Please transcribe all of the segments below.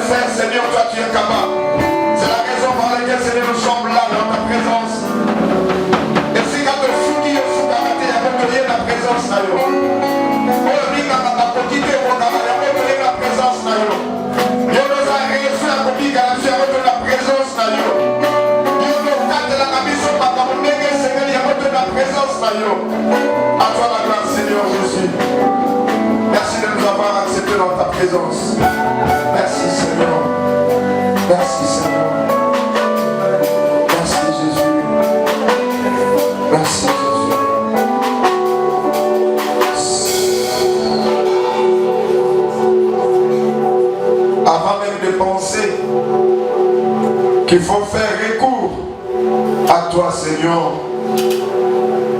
faire, Seigneur, toi tu es capable. C'est la raison pour laquelle, Seigneur, nous sommes là dans ta présence. Et si quand tu fous qui est fou, il y a pas la présence. À toi la grâce, Seigneur Jésus. Merci de nous avoir acceptés dans ta présence. Merci, Seigneur. Merci, Seigneur. Merci, Jésus. Merci, Jésus. Avant même de penser qu'il faut faire recours à toi, Seigneur,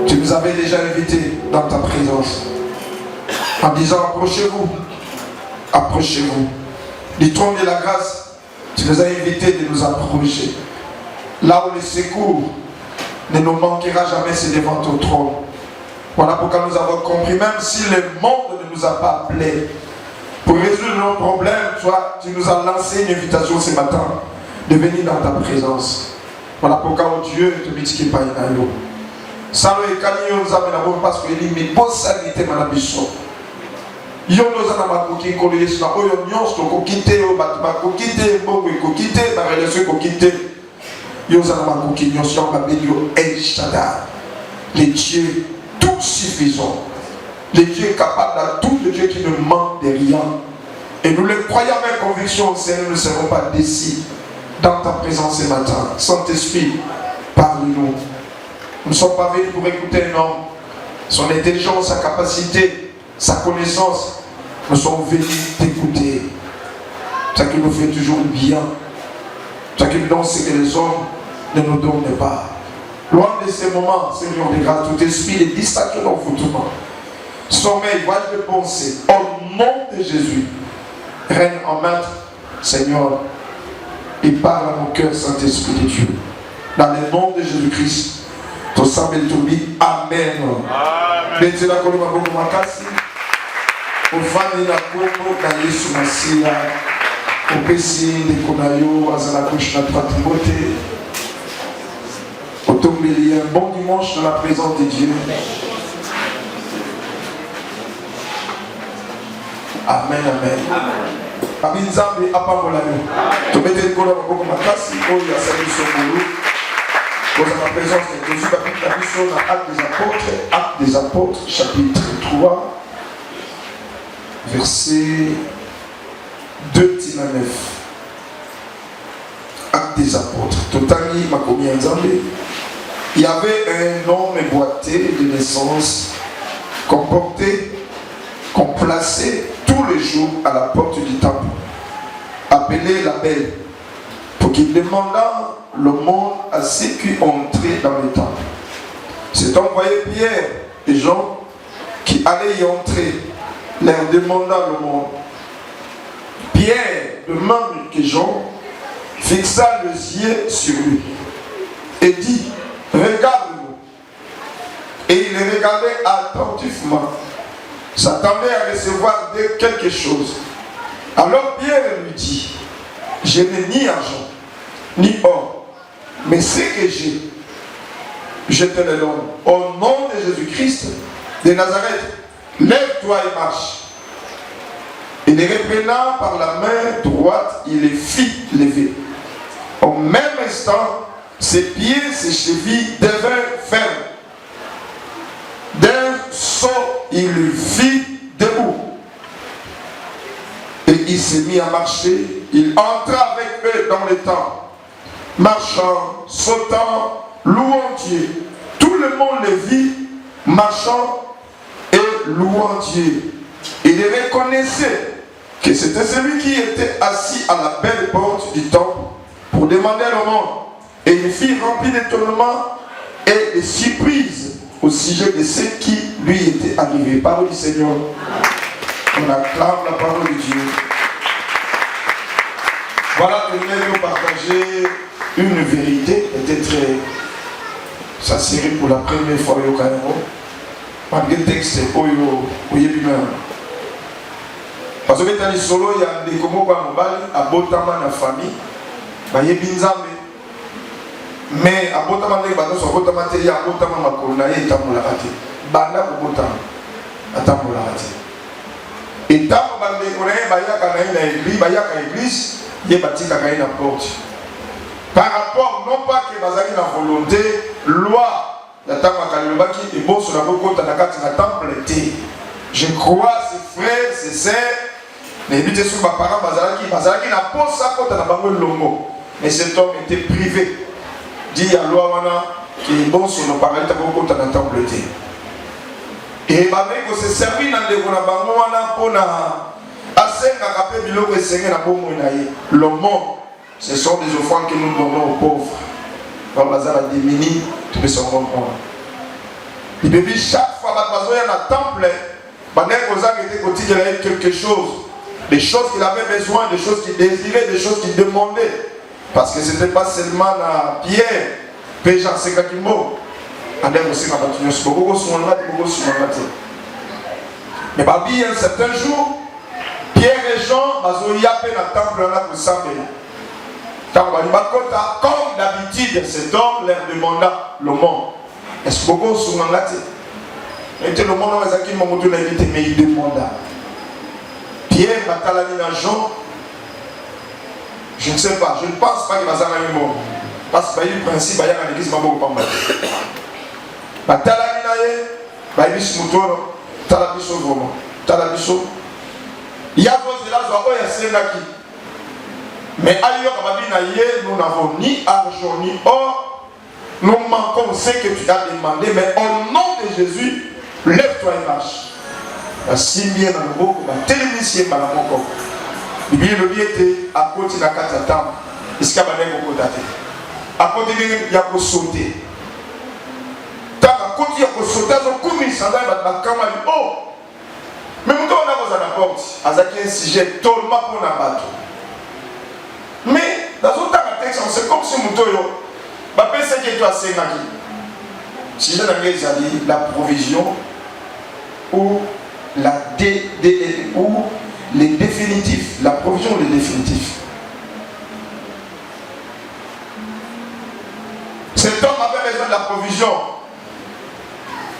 tu nous avais déjà invités dans ta présence en disant approchez-vous, approchez-vous. Du trône de la grâce, tu nous as invités de nous approcher. Là où le secours ne nous manquera jamais, c'est devant ton trône. Voilà pourquoi nous avons compris, même si le monde ne nous a pas appelés pour résoudre nos problèmes, toi, tu nous as lancé une invitation ce matin de venir dans ta présence. Voilà pourquoi, oh Dieu, te dit pas une aïe. Salo et Kali nous amène parce qu'il dit mais bonne sanité manabiso. Yo nous en a makoki kolé sur la oyo nyons to kokité o batma kokité bongo kokité ba relation kokité. Yo nous en a makoki nyons sur la bédio El Shaddai. Le Dieu tout suffisant. Le Dieu capable de tout, le Dieu qui ne manque de rien. Et nous le croyons avec conviction, Seigneur, nous ne serons pas déçus dans ta présence ce matin. Saint-Esprit, parle-nous. Nous ne sommes pas venus pour écouter un homme, son intelligence, sa capacité, sa connaissance. Nous sommes venus t'écouter. Ça qui nous fait toujours bien. Ça qui nous donne ce que les hommes ne nous donnent pas. Loin de ces moments, Seigneur de grâce, tout esprit de distraction dans le foutement. Sommeil, voyage de pensée, au nom de Jésus, règne en maître, Seigneur, et parle à mon cœur, Saint-Esprit de Dieu. Dans le nom de Jésus-Christ. To sambe tubi amen. Beti la kolima bongo makasi. Ofani na kongo na Yesu Masia. Opesi de konayo azala kush na Timothée. Otombeli un bon dimanche dans la présence de Dieu. Amen, amen. Abinzambe apamolayo. To beti de kolima bongo makasi. Oya sali somolo. Dans la présence de Jésus, chapitre Actes des Apôtres, chapitre 3, verset 2-9. Actes des Apôtres. Totali Makomi Nzambe. Il y avait un homme boité de naissance qu'on plaçait tous les jours à la porte du temple, appelé la Belle, pour qu'il demandât le monde à ceux qui entraient dans le temple. C'est envoyé Pierre et Jean qui allaient y entrer, leur demandant le monde. Pierre, de même que Jean, fixa les yeux sur lui et dit, regarde-nous. Et il les regardait attentivement, s'attendait à recevoir quelque chose. Alors Pierre lui dit, je n'ai ni argent, ni or, mais ce que j'ai, je te le donne. Au nom de Jésus-Christ de Nazareth, lève-toi et marche. Et les reprenant par la main droite, il les fit lever. Au même instant, ses pieds, ses chevilles devinrent fermes. D'un saut, il le fit debout. Et il s'est mis à marcher. Il entra avec eux dans le temple. Marchant, sautant, louant Dieu. Tout le monde le vit, marchant et louant Dieu. Il reconnaissait que c'était celui qui était assis à la belle porte du temple pour demander le monde. Et il fut rempli d'étonnement et de surprise au sujet de ce qui lui était arrivé. Parole du Seigneur. On acclame la parole de Dieu. Voilà, je voulais nous partager une vérité. Peut-être ça serait pour la première fois au Cameroun. Malgré le texte, Parce que dans les solos, il y a des comos à Mobali, à Botama, la famille, il y a Binzambe. Mais à Botama, il y a Botama, il y a Botama, Makona, il y a Tamulati. Banda pour Botama, à Tamulati. Et tant qu'on a une église, il y a une porte. Par rapport, non pas que Bazaki la volonté, loi, la Tamakaliobaki est bon sur la côte de la temple. Je crois, ses frères, ses sœurs, les buts sur ma parent Bazaki n'a pas sa côte à la banque de Longo. Mais cet homme était privé. Dit à loi qui est bon sur nos parents de la côte de la temple. Et Babeko s'est servi dans les Bonabangwana pour Asenga Kapé Biloko et Seigneur na Bomo Inaye. Le monde, ce sont des offrandes que nous donnons aux pauvres. Dans le bazar à démunis, tu peux s'en comprendre. Il peut dire chaque fois que il y a un temple, il avait quelque chose. Des choses qu'il avait besoin, des choses qu'il désirait, des choses qu'il demandait. Parce que ce n'était pas seulement la pierre, Péjan Sekakimo. Mais un certain jour, Pierre et Jean, ils ont fait un temple pour s'amener. Comme d'habitude, cet homme leur demanda le monde. Est-ce que vous sont en latin? Et le monde a invité, mais il demanda. Pierre, Batalani, Jean, je ne sais pas, je ne pense pas qu'il va s'en aller. Parce que le principe, il y a une église, Batalani naye, baibis mutoro, talabiso vraiment, talabiso. Il y a d'autres là, il y a Sénaki. Mais ailleurs, nous n'avons ni argent ni or. Nous manquons ce que tu as demandé, mais au nom de Jésus, lève-toi et marche. Si bien dans le beau, télévision, il y a le était à côté de la catatam. Il y a à côté de il y a sauter. Quand il y a sauté, il y a oh! Mais nous avons à la porte, avec un sujet totalement pour la bateau. Mais dans un temps de texte, c'est comme si nous avons ce que tu as fait. Si j'ai dit la provision ou ou les définitifs, la provision ou les définitifs. Cet homme avait besoin de la provision.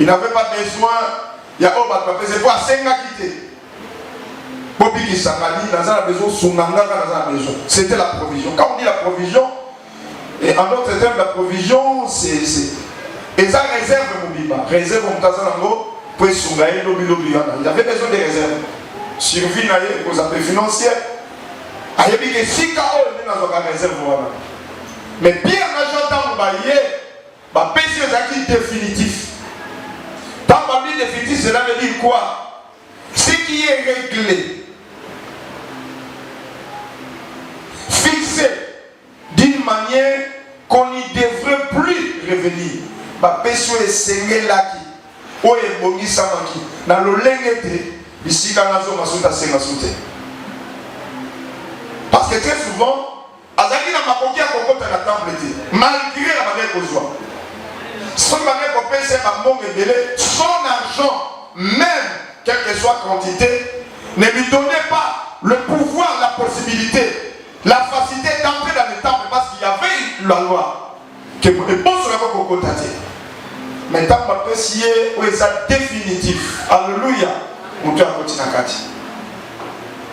Il n'avait pas besoin. Il y a c'est pour Asenga quitter. Bobi qui s'engalie, dans un besoin, Sunanga dans un besoin. C'était la provision. Quand on dit la provision, et en d'autres termes, la provision, c'est. Et ça réserve mon biba. Réserve mon tazanango pour Sungaï, il avait besoin de réserves. Survie aux appels financiers. Il y a des si KO, il y a une réserve. Mais bien, j'entends que c'est définitif. Tant que définitif, cela veut dire quoi? Ce qui est réglé, fixé d'une manière qu'on n'y devrait plus revenir. Pécio est sengé là qui, ou est bongi samaki, dans le lengete, ici quand la zone a sauté. Parce que très souvent, Azaki n'a pas compris à propos de la temple, malgré la manière qu'on soit. Son manière qu'on peut faire son argent, même quelle que soit quantité, ne lui donnait pas le pouvoir, la possibilité, la facilité d'entrer dans le temple parce qu'il y avait la loi. Que vous ne pensez pas qu'on contacte. Mais tant que vous êtes définitif. Alléluia. Mon Dieu a continué à dire.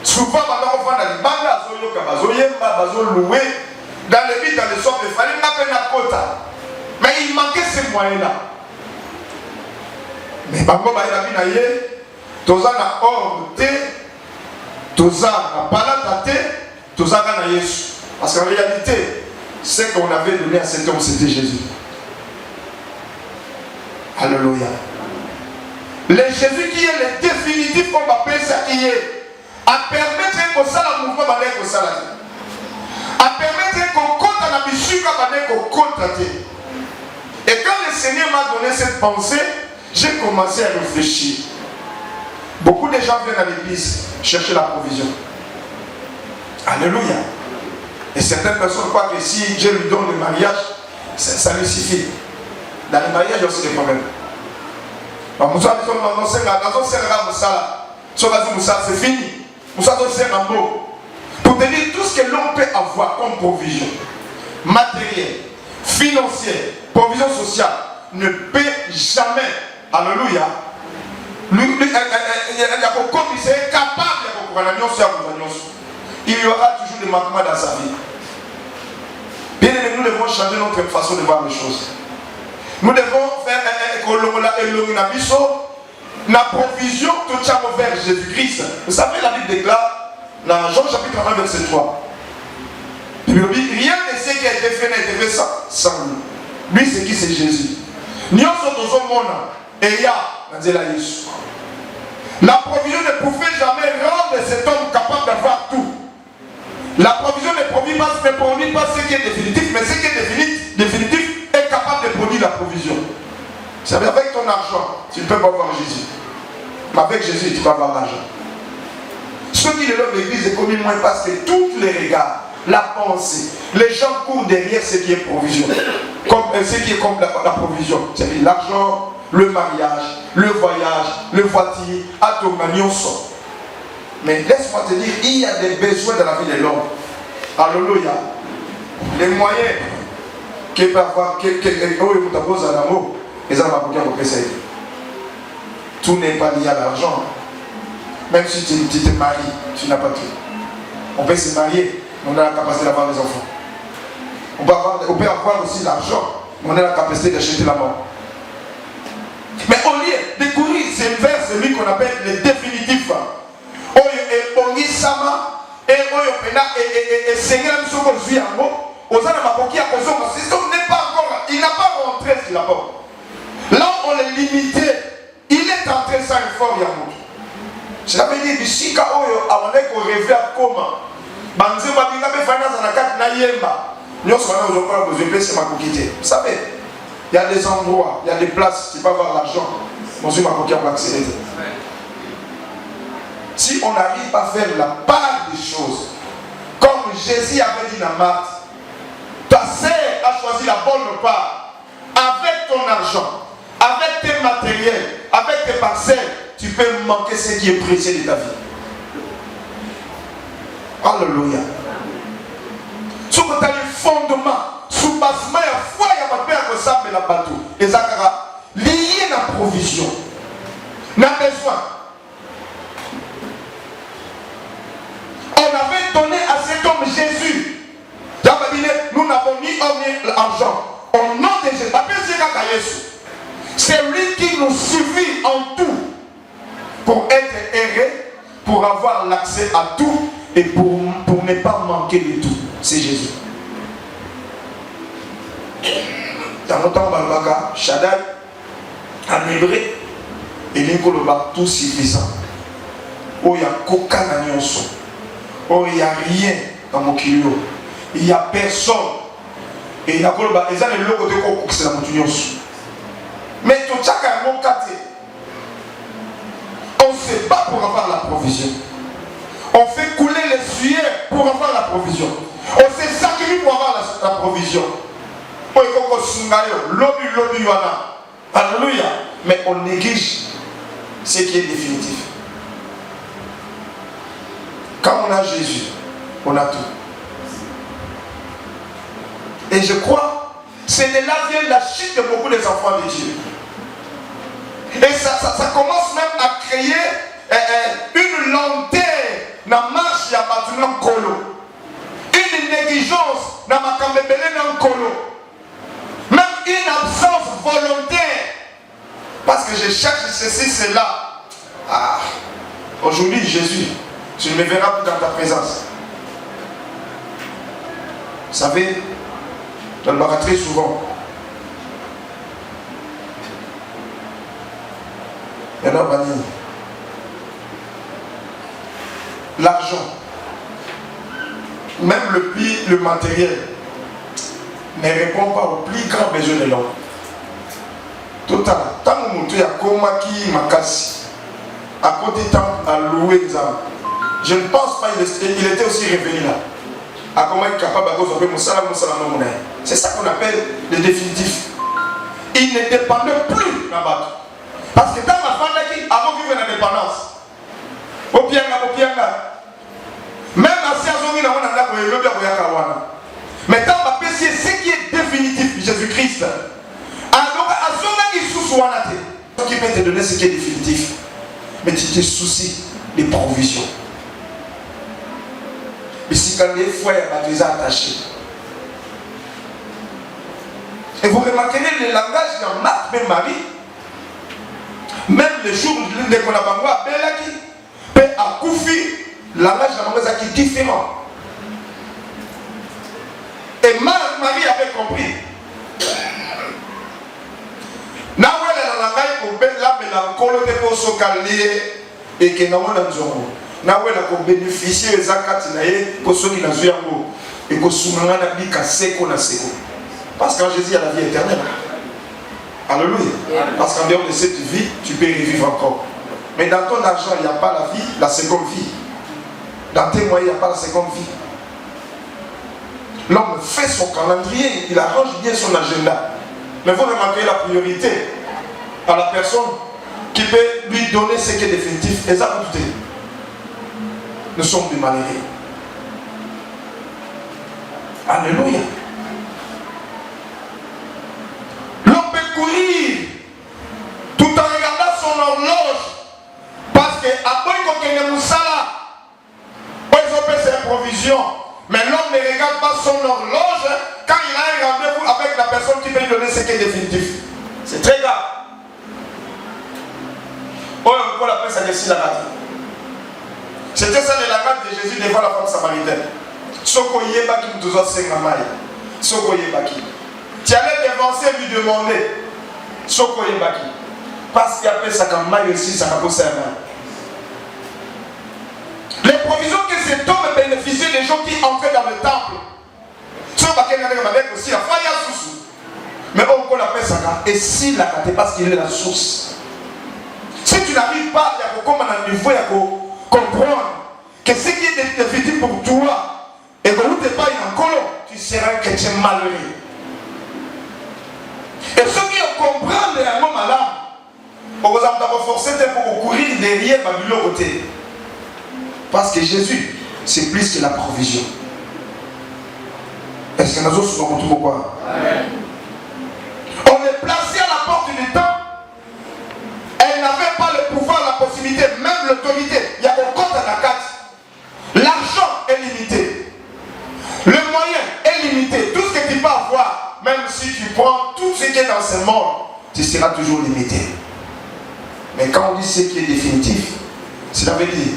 Souvent, on va dans les bandes, louer, dans les vies, dans les sortes, il fallait m'appeler la quota. Mais il manquait ces moyens-là. Mais Bango Baïla Binaye, Toza na or te, Toza na palatate, Toza na Yesu. Parce qu'en réalité, ce qu'on avait donné à cet homme, c'était Jésus. Alléluia. Le Jésus qui est le définitif, comme on appelle ça, qui est à permettre qu'on s'en la mouvement, qu'on s'en la à permettre qu'on compte à la mission, qu'on compte à terre. Et quand le Seigneur m'a donné cette pensée, j'ai commencé à réfléchir. Beaucoup de gens viennent à l'église chercher la provision. Alléluia. Et certaines personnes croient que si Dieu lui donne le mariage, ça lui suffit. Dans le mariage, il y a aussi des problèmes. C'est fini. Nous sommes aussi un mot. Pour te dire tout ce que l'homme peut avoir comme provision, matérielle, financière, provision sociale, ne peut jamais, alléluia, comme il est capable il y aura toujours des manquements dans sa vie. Bien aimé, nous devons changer notre façon de voir les choses. Nous devons faire la provision que tu as vers Jésus-Christ. Vous savez, la Bible déclare dans Jean chapitre 1 verset 3. Rien ne sait qui a été fait n'a été fait sans lui. Lui, c'est qui? C'est Jésus. Nous sommes dans un monde et il y a la provision ne pouvait jamais rendre cet homme capable d'avoir tout. La provision ne produit pas ce qui est définitif, mais ce qui est définitif est capable de produire la provision. C'est avec ton argent, tu ne peux pas avoir Jésus. Mais avec Jésus, tu peux avoir l'argent. Ceux qui le lèvent l'église est commis moins parce que tous les regards, la pensée, les gens courent derrière ce qui est provision. Ce qui est comme la provision. C'est l'argent, le mariage, le voyage, le voiture, à ton magnon. Mais laisse-moi te dire, il y a des besoins dans la vie de l'homme. Alléluia. Les moyens qu'il peut avoir, tout n'est pas lié à l'argent. Même si tu te maries, tu n'as pas tout. On peut se marier, mais on a la capacité d'avoir des enfants. On peut avoir aussi l'argent, mais on a la capacité d'acheter la mort. Mais au lieu de courir, c'est vers celui qu'on appelle le définitif. Il n'a pas rentré sur la porte. Là on est limité, il est entré sans effort. Cela veut dire que si on est rêvé à comment vous savez, il y a des endroits, il y a des places, tu peux avoir l'argent. Si on n'arrive pas à faire la part des choses, comme Jésus avait dit à Marthe, ta sœur a choisi la bonne part, avec ton argent, avec tes matériels, avec tes parcelles, tu peux manquer ce qui est précieux de ta vie. Alléluia. Sous le fondement, sous basement, il y a foi, il y a pas peur que ça me la bateau. Et ça, lié à la provision, n'a besoin. On avait donné à cet homme Jésus. Nous n'avons ni or ni argent. Au nom de Jésus, c'est lui qui nous suffit en tout pour être erré, pour avoir l'accès à tout et pour ne pas manquer de tout. C'est Jésus. Dans notre temps, Shaddai, en hébreu, il y a tout suffisant. Oh, il y a coca dans nyonso. Oh, il n'y a rien dans mon kilo. Il n'y a personne. Et il y a des gens qui ont dit que c'est la nyonso. Mais tout ça, on se bat pour avoir la provision. On fait couler les sueurs pour avoir la provision. On se sacrifie pour avoir la provision. Alléluia. Mais on néglige ce qui est définitif. Quand on a Jésus, on a tout. Et je crois, c'est de là vient la chute de beaucoup des enfants de Dieu. Et ça commence même à créer une lenteur dans la marche de la colo. Une négligence dans la colo. Même une absence volontaire. Parce que je cherche ceci, cela. Ah, aujourd'hui, Jésus, tu ne me verras plus dans ta présence. Vous savez, je le vois très souvent. Il y en a banni. L'argent, même le matériel, ne répond pas aux plus grands besoins de l'homme. Total. Tant que tu as komaki makasi, à côté temps à louer les âmes. Je ne pense pas qu'il était aussi révélé là. À comment il est capable de faire c'est ça qu'on appelle le définitif. Il ne dépendait plus d'un bateau. Parce que dans la fin de avant de vivre l'indépendance, au pianga, Même si Azongi n'a pas mais tant ce qui est définitif, Jésus-Christ. Alors, Azongi sous qui peut te donner ce qui est définitif. Mais tu te soucies des provisions. Et si quand les frères sont attachés. Et vous remarquez le langage dans Marc et Marie. Même les jours de Konabangwa, Belaki, peut accoucher, le langage dans est différent. Et Marie avait compris. Nawele na langai ko la mélancole de poso kalé et que nawona nzongo. Nawele ko bénéficier ezakati na ye poso ki na zuyango et ko sumanga na bika seko na seko. Parce qu'en Jésus il y a la vie éternelle. Alléluia. Parce qu'en dehors de cette vie, tu peux revivre encore. Mais dans ton argent, il n'y a pas la vie, la seconde vie. Dans tes moyens, il n'y a pas la seconde vie. L'homme fait son calendrier, il arrange bien son agenda. Mais vous remarquez la priorité à la personne qui peut lui donner ce qui est définitif. Et ça, écoutez, nous sommes des malheureux. Alléluia. L'homme peut courir tout en regardant son horloge parce que après qu'on ait Moussala, ils ont fait ses provisions. Mais l'homme ne regarde pas son horloge quand il a un rendez-vous avec la personne qui peut lui donner ce qui est définitif. C'est très grave. Oh, on l'appelle ça ici la radio. C'était ça le langage de Jésus devant la femme samaritaine. Soko yeba qui nous doit sengamai. Soko yeba qui. Tu allais devancer et lui demander. Soko yeba qui. Parce qu'il appelle ça comme maille aussi, ça va poser un main. Les provisions que cet homme bénéficiait des gens qui entraient dans le temple. Aussi, mais on appelle ça. Et si la c'est parce qu'il est la source. Si tu n'arrives pas à niveau à comprendre que ce qui est définitif pour toi et que vous n'êtes pas en colon, tu seras un chrétien malheureux. Et ceux qui comprennent un homme malade, on vous a forcé pour courir derrière Babylone côté. Parce que Jésus, c'est plus que la provision. Est-ce que nous autres sommes tout pourquoi? On est placé à la porte du temps. Elle n'avait pas le pouvoir, la possibilité, même l'autorité. Il y a un compte à la carte. L'argent est limité. Le moyen est limité. Tout ce que tu peux avoir, même si tu prends tout ce qui est dans ce monde, tu seras toujours limité. Mais quand on dit ce qui est définitif, cela veut dire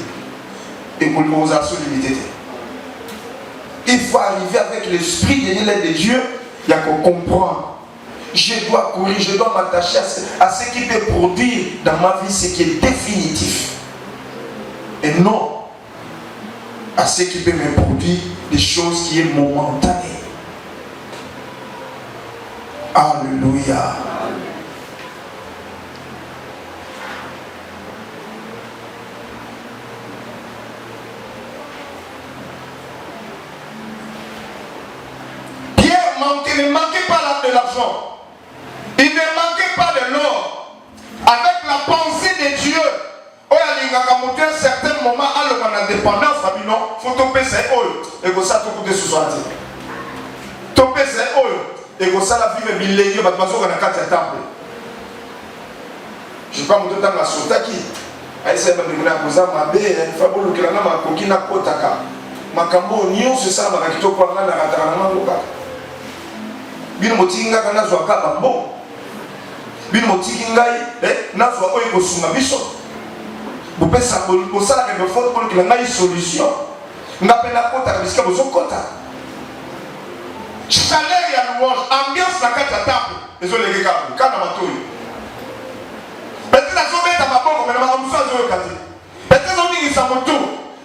et pour l'organisation limitée. Il faut arriver avec l'esprit de Dieu, il y a qu'on comprend. Je dois courir, je dois m'attacher à ce qui peut produire dans ma vie ce qui est définitif. Et non à ce qui peut me produire des choses qui sont momentanées. Alléluia. Il ne manquait pas de l'argent. Il ne manquait pas de l'or. Avec la pensée de Dieu, à un certain moment, à l'indépendance, il faut topper ses oeufs. Et que ça, tout ce soit. Topper ses oeufs. Et que ça, la vie est millénaire. Je ne sais pas si vous avez la sotaki. Je sais pas si vous avez la bino motinga kana zwa kaba mbo bino motiki ngai nazwa oyo kosunga biso bopesa bosala ke be faute pour que ngai solution ngapela kota bisika bozokota chaleur ya louange ambiance na kati ya temple ezolekeka kana matoyi peut-être azobeta maboko mais na makambo azoyoka te peut-être azobingisa motu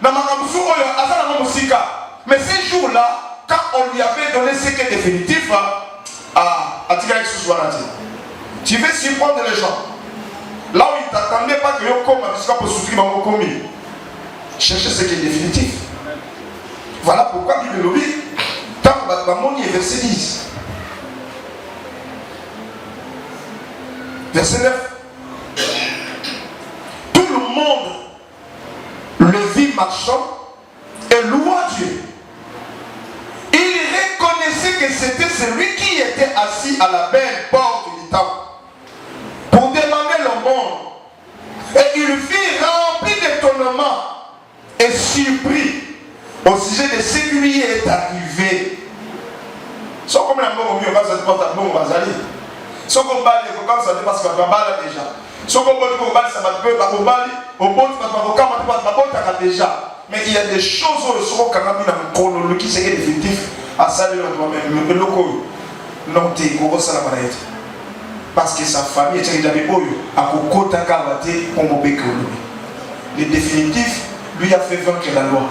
na makambo oyo aza na mosika mais ces jours-là quand on lui avait donné ce qui est définitif tu veux surprendre les gens. Là où ils ne t'attendaient pas que tu comme chercher ce qui est définitif. Voilà pourquoi Bible le dit. Tant que verset 10. Verset 9. Tout le monde le vit marchant et louant que c'était celui qui était assis à la belle porte du temple pour demander l'aumône. Et il fut rempli d'étonnement et surpris au sujet de ce qui lui est arrivé. Si on comme la mort au mieux, ça se porte à bon, on va aller. Si on va aller, comme ça dépasse pas mal déjà. Si on va aller, ça va te faire au bal, au bon, ça va te déjà. Mais il y a des choses où sont quand même dans le chronologie, c'est définitif. À ça, toi-même, le loco, non, t'es gros, ça la maladie. Parce que sa famille était déjà à Kokota Kawate pour mon bec. Le définitif lui a fait vaincre la loi.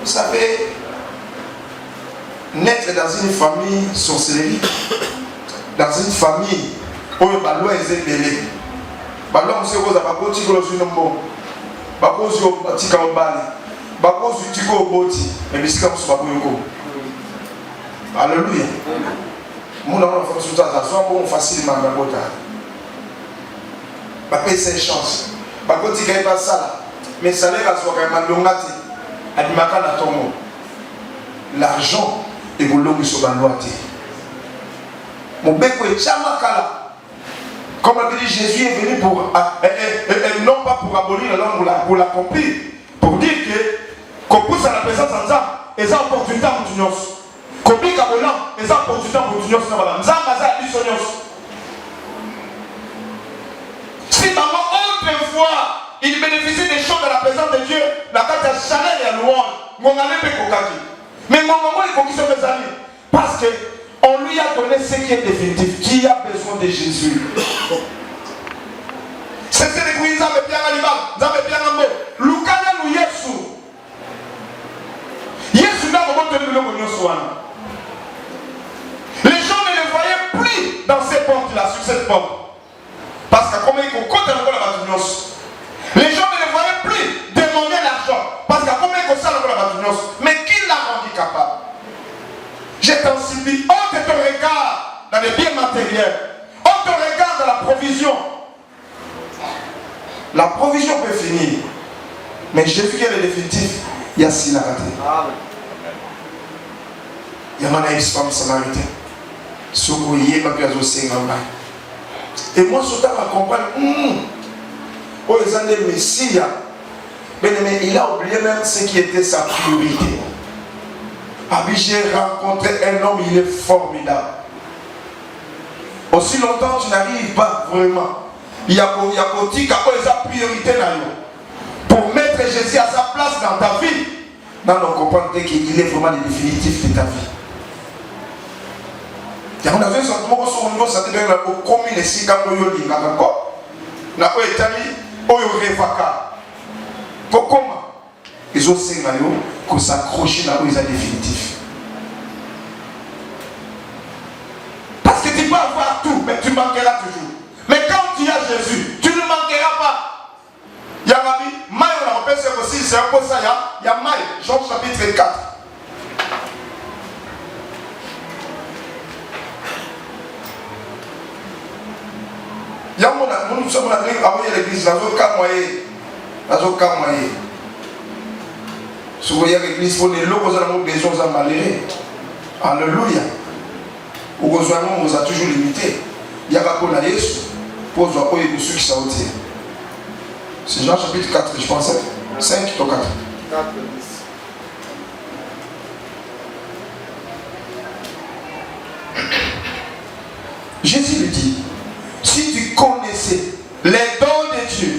Vous savez, naître dans une famille sorcellerie, dans une famille où la loi est ébellée, la loi est ébellée. Bakozi obatika obali bakozi tiko oboti ebisika musubako yoko. Alléluia. Mon on fait tout ça soit bon facilement na bota ba pesa chance bakoti kai pas ça mais ça les raso quand même longati adimaka na tomo l'argent et bolongi so banwati mobeko echama kala. Comme a dit Jésus est venu pour non pas pour abolir la langue, pour l'accomplir, pour dire que qu'on pousse à la présence en Dieu et ça opportunité pour tout le monde. Qu'on pique à volant et ça opportunité pour tout le monde. Si maman autrefois il bénéficie des choses de la présence de Dieu, la carte de Chanel et à louange, mon ami peut coquiller. Mais mon maman il faut qu'il se mes amis parce que on lui a donné ce qui est définitif, qui a besoin de Jésus. C'est ce que nous avons bien à l'imam, nous avons bien à l'imam. Lucana nous Yesu. Yesu n'a pas de l'homme. Les gens ne le voyaient plus dans ces portes-là, sur cette porte. Parce que comme ils ont compté encore la bâtiment. Les gens ne le voyaient plus demander l'argent. Parce que comme ils ont compté encore la bâtiment. Mais qui l'a rendu capable? Je t'en supplie, ôte ton regard dans les biens matériels, ôte ton regard dans la provision. La provision peut finir, mais Jésus qui est le définitif, il y a si la raté. Il y a une femme samaritaine. Et moi, je comprends. Oh, ils ont des messias. Mais il a oublié même ce qui était sa priorité. J'ai rencontré un homme, il est formidable. Aussi longtemps tu n'arrives pas vraiment. Il y a sa priorité pour mettre Jésus à sa place dans ta vie. Dans le comprendre qu'il est vraiment le définitif de ta vie. Il y a un sentiment que son niveau s'est donné au commun et si quand on y a encore. Na pas établi au revaka. Comment ils ont ces maillots qu'on s'accroche là où ils sont définitifs. Parce que tu peux avoir tout, mais tu manqueras toujours. Mais quand tu as Jésus, tu ne manqueras pas. Il y a un ami, Maï, on a repéré aussi, c'est un peu ça, il y a Maï, Jean chapitre 4. Il y a nous sommes à l'église, dans un cas moyen. Si vous voyez l'église, il faut des locaux qui ont besoin de malheureux. Alléluia. Au besoin, on vous a toujours limité. Il y a pas pour la Yesu. Pour vous appuyer de ceux qui sont ôtés. C'est Jean chapitre 4, je pense. 5 ou 4. 4, 10. Jésus lui dit, si tu connaissais les dons de Dieu,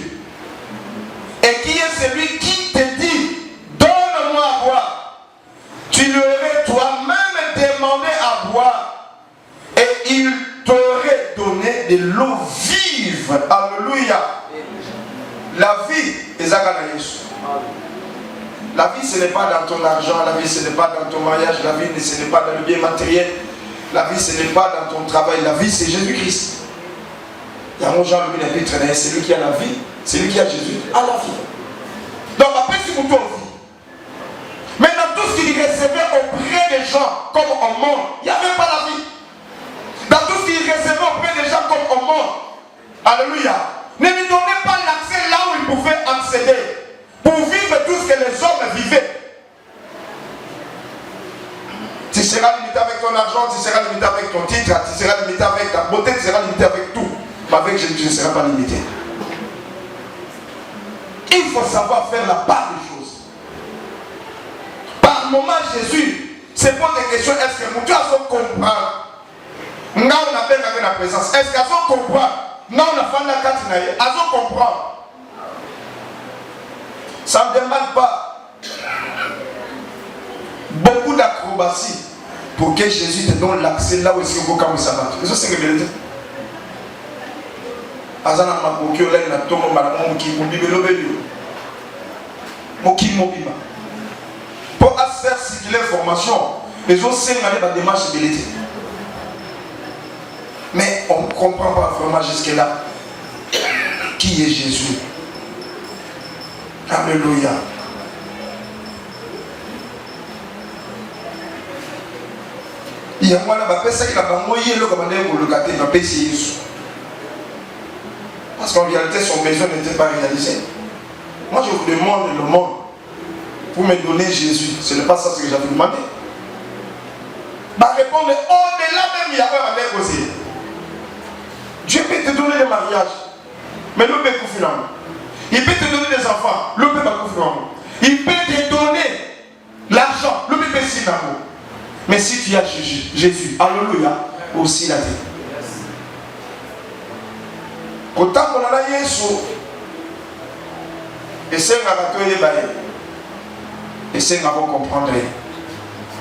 et qui est celui qui te dit, donne-moi à boire, tu lui aurais toi-même demandé à boire, et il t'aurait donné de l'eau vive. Alléluia. La vie est à Jésus. La vie, ce n'est pas dans ton argent, la vie, ce n'est pas dans ton mariage, la vie, ce n'est pas dans le bien matériel, la vie, ce n'est pas dans ton travail, la vie, c'est Jésus-Christ. Il y a mon Jean, c'est lui qui a la vie, c'est lui qui a Jésus, a la vie. Donc, après, si vous vie. Mais dans tout ce qu'il recevait auprès des gens, comme au monde, il n'y avait pas la vie. Dans tout ce qu'il recevait auprès des gens, comme au monde, alléluia, ne lui donnez pas l'accès là où il pouvait accéder pour vivre tout ce que les hommes vivaient. seras limité avec ton argent, tu seras limité avec ton titre, tu seras limité avec ta beauté, tu seras limité avec tout. Mais avec Jésus, tu ne seras pas limité. Il faut savoir faire la part des choses. Par moment, Jésus se pose des questions. Est-ce que tu as comprendre? Nous on appelle avec la présence. Est-ce qu'elles ont comprendre? Non, on a fait la carte. Elles ont comprendre. Ça ne demande pas beaucoup d'acrobatie pour que Jésus te donne l'accès là où il faut comme ça va. C'est ce que je veux dire. Azana makoki olai na tomo malamu mukimu bibelobeli. Mokimo bima. Pour faire circuler l'information, les autres c'est la démarche de l'été. Mais on ne comprend pas vraiment jusque-là qui est Jésus. Alléluia. Il y a moi là, ça qui a pas moyen le commandeur pour le gâter, mais c'est Jésus. Parce qu'en réalité, son besoin n'était pas réalisé. Moi, je vous demande le monde pour me donner Jésus. Ce n'est pas ça ce que j'avais demandé. Bah, répondre au-delà même, il y a pas à causer. Dieu peut te donner des mariages, mais l'homme peut couper. Il peut te donner des enfants, l'homme peut pas couper. Il peut te donner l'argent, l'homme peut signer. Mais si tu as Jésus, alléluia, aussi la vie. Autant qu'on a Jésus, et c'est un et c'est un comprendre.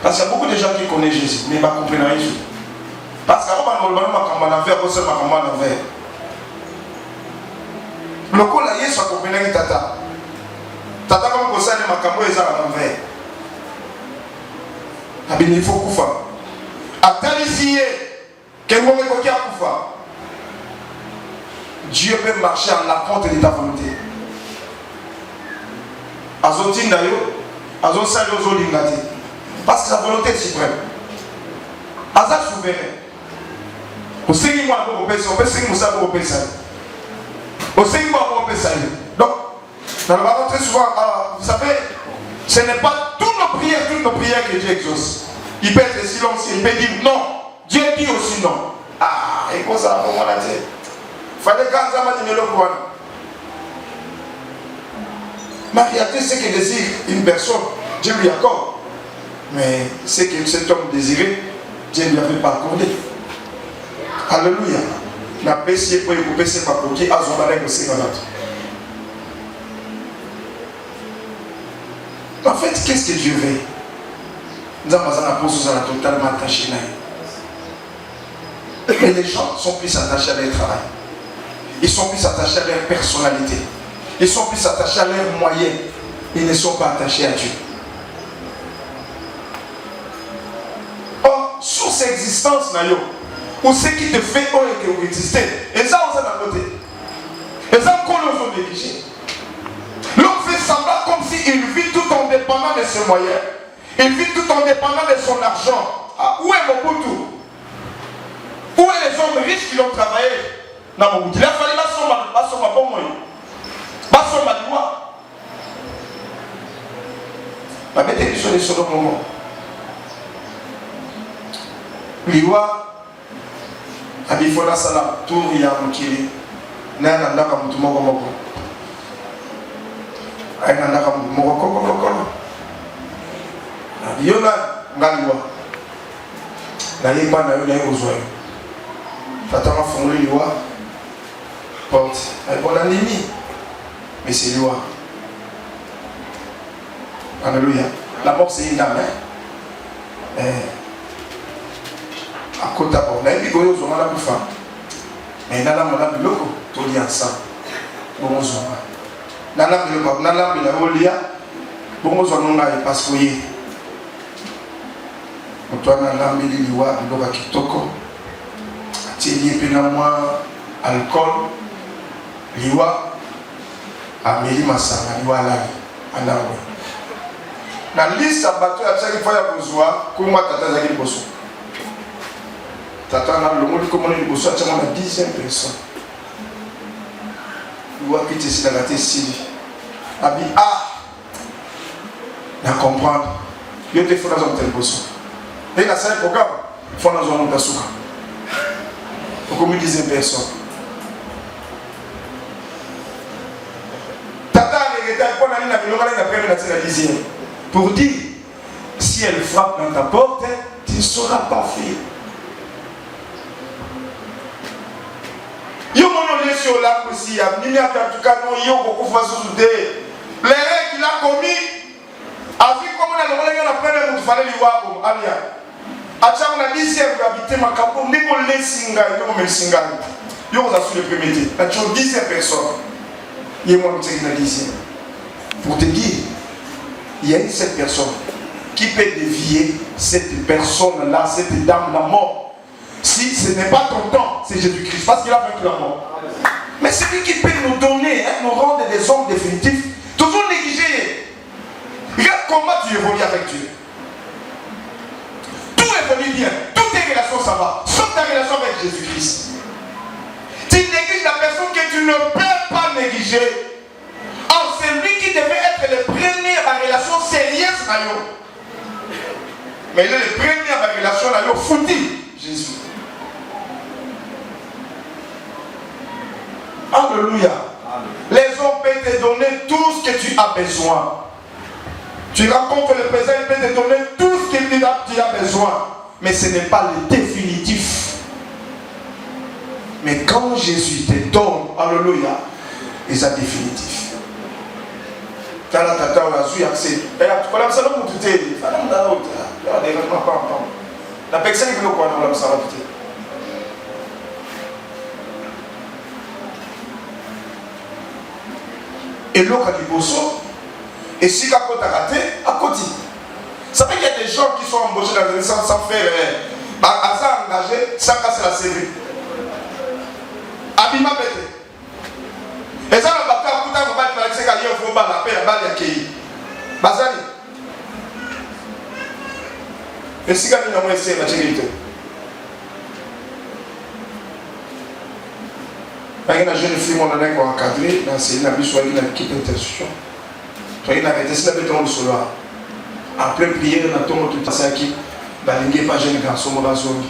Parce qu'il y a beaucoup de gens qui connaissent Jésus, mais ils ne comprennent pas Jésus. Parce qu'avant, on a fait un envers. Le coup là, Jésus a compris Tata. Tata, comme ça, les macambos, ils ont l'envers. Il faut koufa. Attendez-y, quel moment il faut koufa. Dieu peut marcher en apporte de ta volonté. Azotin d'ailleurs, azosali ozolingati. Parce que sa volonté est suprême. Aza souverain. Au Seigneur, moi, on peut faire ça. Au Seigneur, on peut faire ça. Donc, dans le Bible, très souvent, vous savez, ce n'est pas toutes nos prières que Dieu exauce. Il peut être silencieux, il peut dire non. Dieu dit aussi non. Ah, et quoi ça, on l'a dit. Il fallait quand ça m'a dit le courant. Ma réalité, c'est que désire une personne, Dieu lui accorde. Mais c'est que cet homme désiré, Dieu ne lui avait pas accordé. Alléluia. La paix, c'est pour couper ses papiers, à son balai aussi. En fait, qu'est-ce que Dieu veut? Nous avons totalement attaché là. Mais les gens sont plus attachés à leur travail. Ils sont plus attachés à leur personnalité. Ils sont plus attachés à leurs moyens. Ils ne sont pas attachés à Dieu. Or, sur cette existence, ou ce qui te fait exister, et ça, on s'est d'un côté. Et ça, on nous a négligé. L'homme fait semblant comme s'il vit tout en dépendant de ses moyens. Il vit tout en dépendant de son argent. Ah, où est Mobutu? Où est les hommes riches qui ont travaillé? Il a fallu la bon moyen. La bête est sur les solos moment. Liwa, Abifola Salam, tout il y a un kili. Nana Naka Mutumoko Moko. Aina Naka Moko Moko. Yola Ngaliwa. La Yipa na Yola Yozoi. Fatama Fongoli Liwa. Porte. Elle bon l'ennemi. Mais c'est Liwa. Alléluia. La mort c'est une dame. À côté de la vie, il y a un peu. Mais il y a un peu de l'eau. Tout est ensemble. Bon, on s'en va. Il y a un peu de l'eau. Il y a un peu de l'eau. Bon, on s'en va. Parce que on doit aller à l'eau. On doit kitoko. Tiens, il y a un alcool. Liwa. Amélie Massa. Liwa Alain. La liste à battre à chaque fois à besoin, comment tata zaki bosso. Tata na le monde comment il bosso à chaque fois 10e personne. Il voit que tu es dans la tête si. Abi ah. Na comprendre. Il te faut dans un tel bosso. Et là, c'est un programme. Il faut que nous ayons un souka. Pour que nous disions personne. Tata, pour dire, si elle frappe dans ta porte, tu ne sauras pas faire. Yo mon olé sur l'arbre aussi, Mimi a en tout cas non yo beaucoup fois sous des l'erreur qu'il a commis. Avec comme on a le relais on a pris le fallait lui voir comme alia. Acha on a dit c'est habiter ma capo mais on les singa yo me singa. Yo on a sous le premier thé. Acha 10 personnes. Il y a moi qui t'ai dit pour te dire il y a une seule personne qui peut dévier cette personne là, cette dame la mort. Si ce n'est pas ton temps, c'est Jésus-Christ, parce qu'il a vaincu la mort. Mais c'est lui qui peut nous donner, nous rendre des hommes définitifs, toujours négligés. Regarde comment tu évolues avec Dieu. Tout évolue bien, toutes tes relations ça va, sauf ta relation avec Jésus-Christ. Tu négliges la personne que tu ne peux pas négliger. Or, c'est lui qui devait être le premier en relation sérieuse à nous. Mais il est le premier en relation à nous, foutu, Jésus. Alléluia. Les hommes peuvent te donner tout ce que tu as besoin. Tu rencontres le présent, il peut te donner tout ce que tu as besoin. Mais ce n'est pas le définitif. Mais quand Jésus te donne, alléluia, il est définitif. Quand la tata a su accès, tu connais ça, non, tu t'es dit, la personne qui veut quoi, non, ça va tout. Et l'eau a du bosso, et si la côte a raté, à côté. Ça veut dire qu'il y a des gens qui sont embauchés dans les sans faire, à ça engagé, sans casser la série. Abima bête. Et ça, le bateau a coûté un moment de faire qu'il y a un faux bal, la paix, la balle, il y a qui. Bazali. Et si quelqu'un a moins essayé, la sécurité. Il y a une jeune fille qui a encadré dans une équipe d'intercession. Il y a une équipe d'intercession. En pleine prière, on a tout le temps qui a pas jeune garçon dans la zone.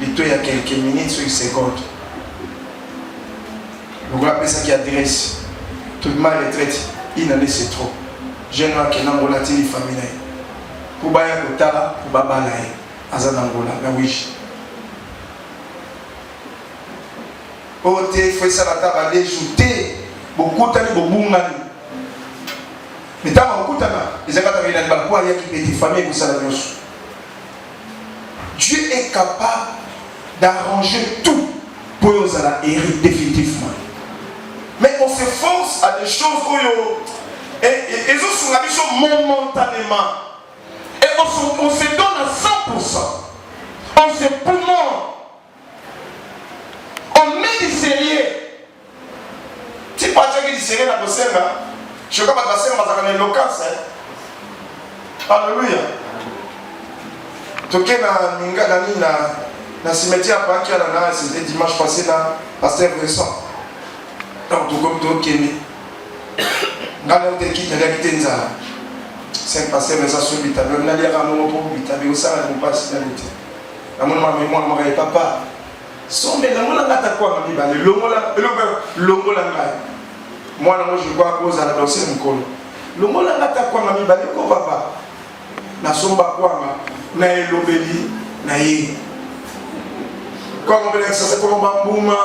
Il y a quelques minutes, sur une seconde. Vous appelez ça qui adresse. Tout le monde retraite, il en laisse trop. Jeune qui est en Angola, il est famille. Pour Baya Kotala, pour Babalaï, Azan Angola, la wish. Ote fait ça la table à déjouter beaucoup de temps beaucoup de mais tant beaucoup de temps les agents avaient dans le bois il y a qui était famille pour ça la noce. Dieu est capable d'arranger tout pour nous hériter définitivement. Mais on se force à des choses et ils sont la mission momentanément et on se donne à 100%. On se poumon. On met du sérieux. Tu pas dire que du sérieux dans le Seigneur. Je ne sais pas si c'est une éloquence. Alléluia. Tu es dans le cimetière à Pakia, c'était dimanche passé dans Pasteur Vincent. Donc, tout comme tu es né. Dans le qui est quitté Nzala. C'est Pasteur Vincent sur l'Italie. On a dit à mon pour l'Italie. On a dit pas si dans l'Italie. La maman, papa. Son mais la moula ngata quoi mami ba le longo la ngai moi je vois cause à la danser mon col le moula ngata quoi mami ba le ko papa na somba quoi na elobeli na ye quoi on veut ça c'est comme bambouma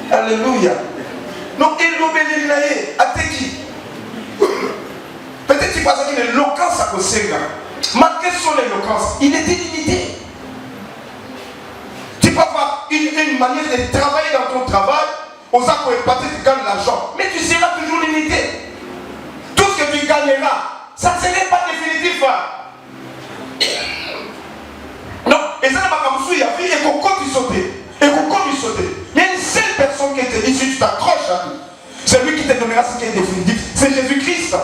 alléluia non elobeli na ye ateki peut-être tu penses qu'il est l'éloquence à Kosenga. Malgré son éloquence, il est illimité. Tu peux avoir une manière de travailler dans ton travail, aux accords et partir, tu gagnes l'argent, mais tu seras toujours limité. Tout ce que tu gagneras, ça ne serait pas définitif. Non, et ça n'a pas comme ça, il y a vu, et qu'on continue sauter. Et qu'on continue sauter. Il y a une seule personne qui te dit, si tu t'accroches à lui, c'est lui qui te donnera ce qui est définitif. C'est Jésus-Christ.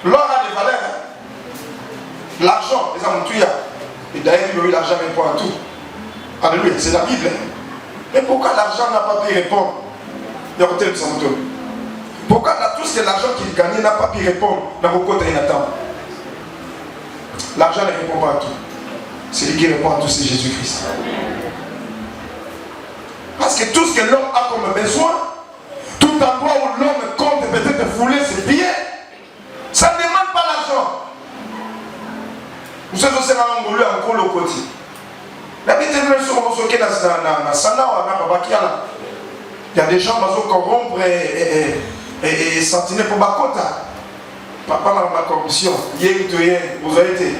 L'or a des valeurs. L'argent, les hommes tuent. Et d'ailleurs, il y a eu l'argent répond à tout. Alléluia, c'est la Bible. Mais pourquoi l'argent n'a pas pu répondre? Il y a peut-être son tour. Pourquoi dans tout ce que l'argent qu'il gagnait n'a pas pu répondre dans vos côtés inattendus? L'argent ne répond pas à tout. Celui qui répond à tout, c'est Jésus-Christ. Parce que tout ce que l'homme a comme besoin, tout endroit où l'homme compte peut-être fouler ses billets, ça ne demande pas l'argent. Vous savez, c'est un boulot encore le côté. La vie est dans il y a des gens qui vont corrompre et sentinelles pour Bakota. Papa dans ma corruption, vous avez été.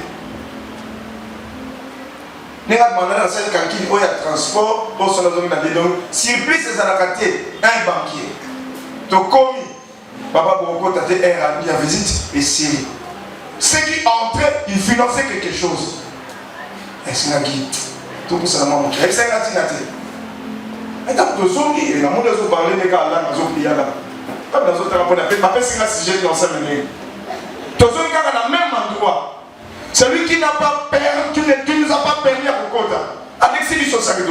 Nous avons demandé dans cette canquille où il y a transport, où on a des dons. Surprise, c'est un banquier. Donc, comme Papa Boko a été un à visite et Syrie. Ceux qui entraient, ils finançaient quelque chose. Et c'est un guide. Tout pour ça, c'est un gâtinate. Et tant que Zongi, il y a un monde qui a parlé de Kala, dans un pays là. Comme dans un autre rapport, il a c'est un sujet qui en s'est mené. Tout Zongi est dans le même endroit. Celui qui n'a pas permis, qui ne nous a pas permis à Bokota. Avec ces choses, ça que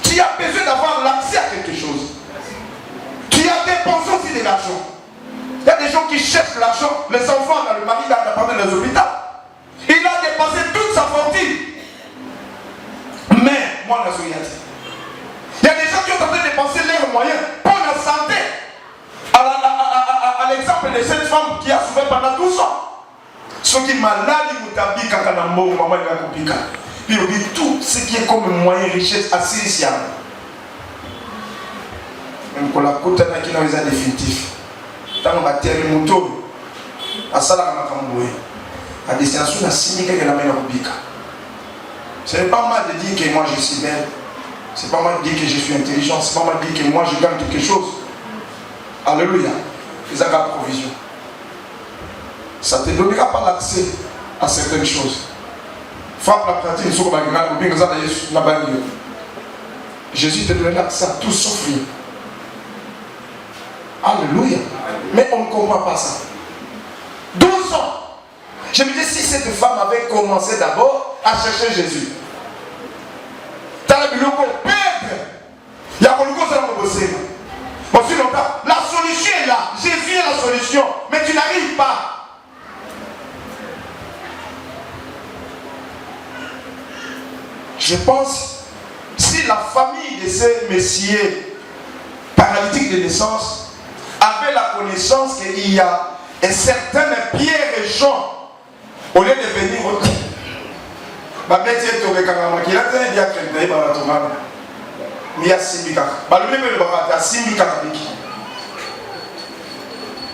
tu as besoin d'avoir l'accès à quelque chose. Tu as dépensé aussi de l'argent. Il y a des gens qui cherchent l'argent, les enfants dans le mari dans les hôpitaux. Il a dépensé toute sa fortune. Mais, moi, je suis il y a des gens qui ont tenté de dépenser leurs moyens pour la santé. À l'exemple de cette femme qui a souffert pendant 12 ans. Ceux qui sont malades, ils ont dit tout ce qui est comme moyen de richesse assyrienne. Même pour la côte, il y a des définitifs. Tant qu'on va terminer le moto, à ça, à destination de la signification de la main de ce n'est pas mal de dire que moi je suis belle. Ce n'est pas mal de dire que je suis intelligent. Ce n'est pas mal de dire que moi je gagne quelque chose. Alléluia. Ils ont la provision. Ça ne te donnera pas l'accès à certaines choses. Frappe la pratique, Jésus te donnera l'accès à tout sauf rien. Alléluia. Mais on ne comprend pas ça. 12 ans. Je me dis, si cette femme avait commencé d'abord à chercher Jésus, la solution est là. Jésus est la solution. Mais tu n'arrives pas. Je pense, si la famille de ces messieurs paralytiques de naissance avait la connaissance qu'il y a un certain Pierre et Jean, au lieu de venir au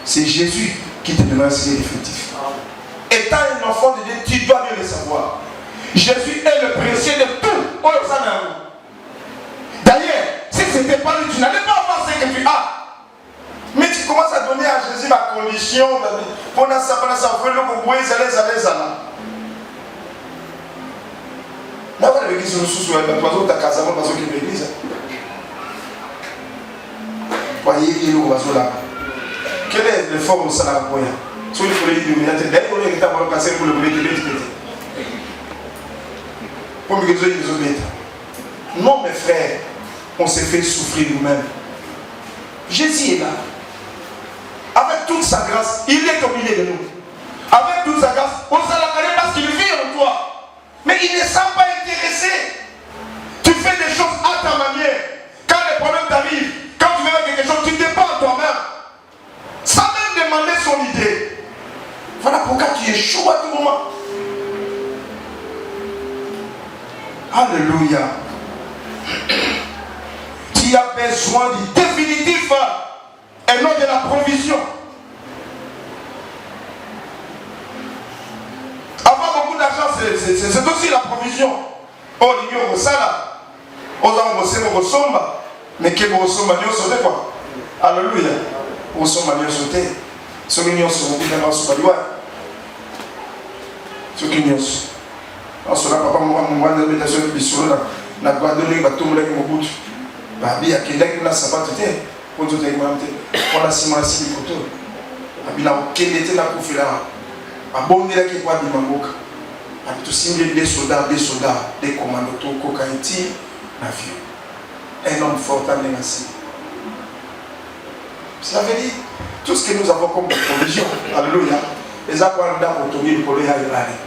c'est Jésus qui te donnera ce définitif. Étant un enfant de Dieu, tu dois bien le savoir. Jésus est le précieux de tout. D'ailleurs, si ce n'était pas lui, tu n'allais pas avoir ce que tu as. Mais tu commences à donner à Jésus la condition pour que ça quel est l'effort au salaire pour non, mes frères, on s'est fait souffrir nous-mêmes. Jésus est là. Avec toute sa grâce, il est au milieu de nous. Avec toute sa grâce, on s'en la parce qu'il vit en toi. Mais il ne semble pas intéressé. Tu fais des choses à ta manière. Quand les problèmes t'arrivent, quand tu veux quelque chose, tu dépends de toi-même. Sans même demander son idée. Voilà pourquoi tu échoues à tout moment. Alléluia. Tu as besoin du définitif et non de la provision. Avoir beaucoup d'argent, c'est aussi la provision. Oh, l'union, ça là. On a somba, mais qui vous somba, nous sauter quoi. Alléluia. Vous somba, nous sauter. Ceux qui nous sont dit dans ce palier. Ceux qui nous sont. On sera papa, moi, de méditation de Bissou, na guadonné, batumule, mobutu. Babi, à Québec, là, ça va tout être. Pour tout être, on a simulation du couteau. Babi, là, quel était la couffe là. A bon dire qu'il n'y a pas de mangoka. A tout signé des soldats, des commandos, cocaïti, l'avion. Un homme fort à l'enlacer. Ça veut dire, tout ce que nous avons comme provision, alléluia, les accords d'abord tombés du collège à l'année.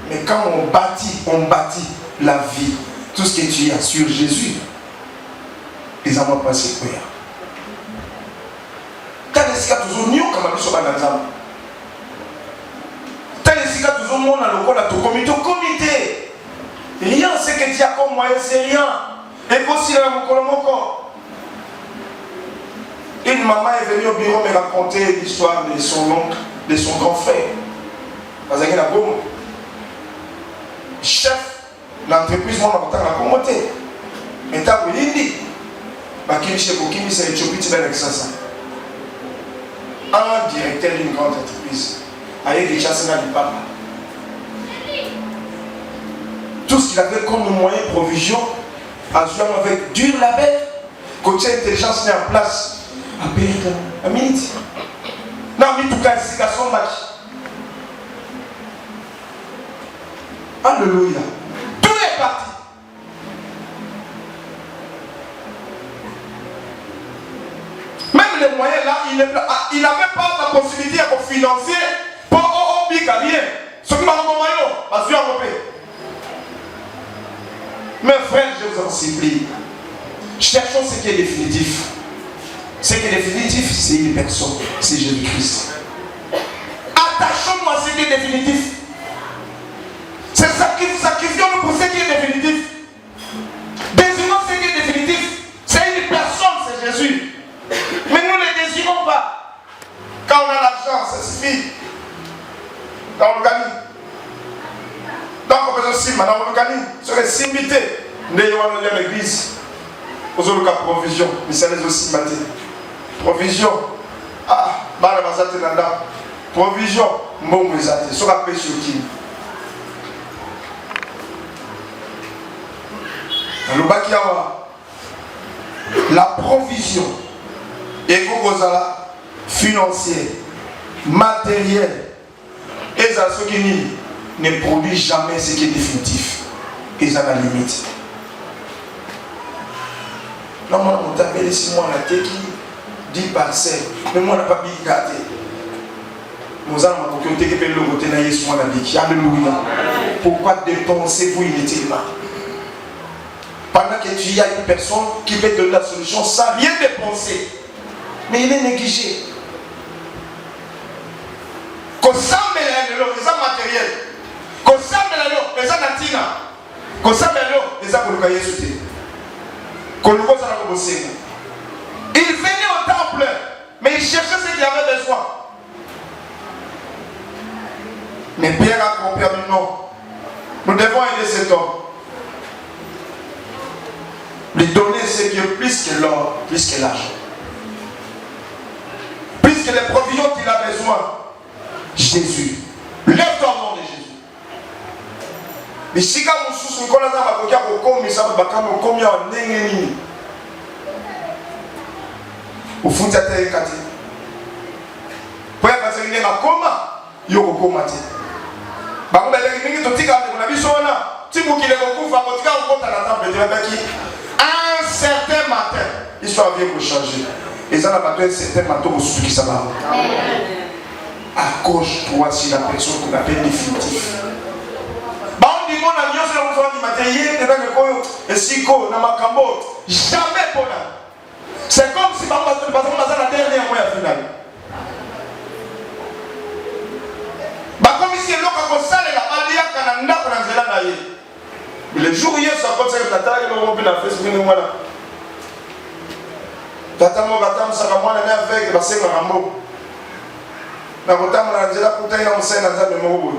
Mais quand on bâtit la vie, tout ce que tu as sur Jésus, les amants passent quoi? Quand les cas toujours mieux comme nous sommes dans l'âme. Quand les cas toujours monde dans le corps, ton comité. Rien, ce que tu as comme moyen, c'est rien. Et aussi dans mon corps. Une maman est venue au bureau me raconter l'histoire de son oncle, de son grand frère. Parce qu'il a beau chef l'entreprise, moi, on a commenté. Mais tu as dit, Kimi, c'est Éthiopie, tu vas avec ça. Un directeur d'une grande entreprise, avec des chasses dans le papa. Tout ce qu'il avait comme moyen de provision, avec dur label, côté intelligence mis en place. À minute. Non, mais tout cas, c'est son match. Alléluia. Tout est parti. Même les moyens là, il n'avait pas la possibilité de financer pour Obikalie. Ce qui m'a recommandé, parce que mes frères, je vous en supplie. Cherchons ce qui est définitif. Ce qui est définitif, c'est une personne, c'est Jésus-Christ. Attachons-nous à ce qui est définitif. C'est sacrifions-nous pour ce qui est définitif. Désirons ce qui est définitif. C'est une personne, c'est Jésus. Mais nous ne le désirons pas. Quand on a l'argent, ça suffit. Dans l'organisme. Donc on peut aussi, maintenant on l'organisme. Serait s'imiter. N'ayons pas l'église. Aux autres provision. Mais ça les aussi maté. Provision. Ah, Barabasate Nanda. Provision. Mon Mouizate. Sur la paix sur qui? Le Bakiawa. La provision. Et Gogozala. Financière. Matérielle. Et ça, ce qui ne produit jamais ce qui est définitif. Et ça, la limite. Non, moi, on t'a appelé si moi, on a été qui 10 parcelles. Mais moi, on n'a pas bien gâté. Nous allons m'accompagner que le côté naïf sur la vie. Alléluia. Pourquoi dépensez-vous inutilement? Pendant que tu y as une personne qui peut te donner la solution sans rien dépenser. Mais il est négligé. Qu'on s'amène les gens matériels. Qu'on s'amène les gens natina. Qu'on s'amène les gens pour le cahier sauté. Il venait au temple, mais il cherchait ce qu'il avait besoin. Mais Pierre a compris, non. Nous devons aider cet homme. Lui donner ce qui est plus que l'or, plus que l'argent. Plus que les provisions qu'il a besoin. Jésus. Lève-toi au nom de Jésus. Mais si quand on sous son collant, on va comme ça, on va comme on est. Au fond, tu as été écarté. Pour être passé, il y a un coma. Il y a un coma. Bah, on a dit que tu as vu ça. Si vous voulez beaucoup, va continuer à compter la table de Rebeki. Un certain matin, l'histoire vient pour changer. Et ça n'a pas un certain matin pour ceux qui s'en accroche-toi si la personne qu'on appelle définitive. Jamais pour là. C'est comme si par exemple la dernière fois finale. Comme si l'eau a salle la balia cananda pour la naïe. Le jour hier ça comme ça que la taille nous rompt la fesse nous voilà. Tata mo batam ça comme on est avec la scène rambo. Na botam la nzela putain na msena na nzambe mo.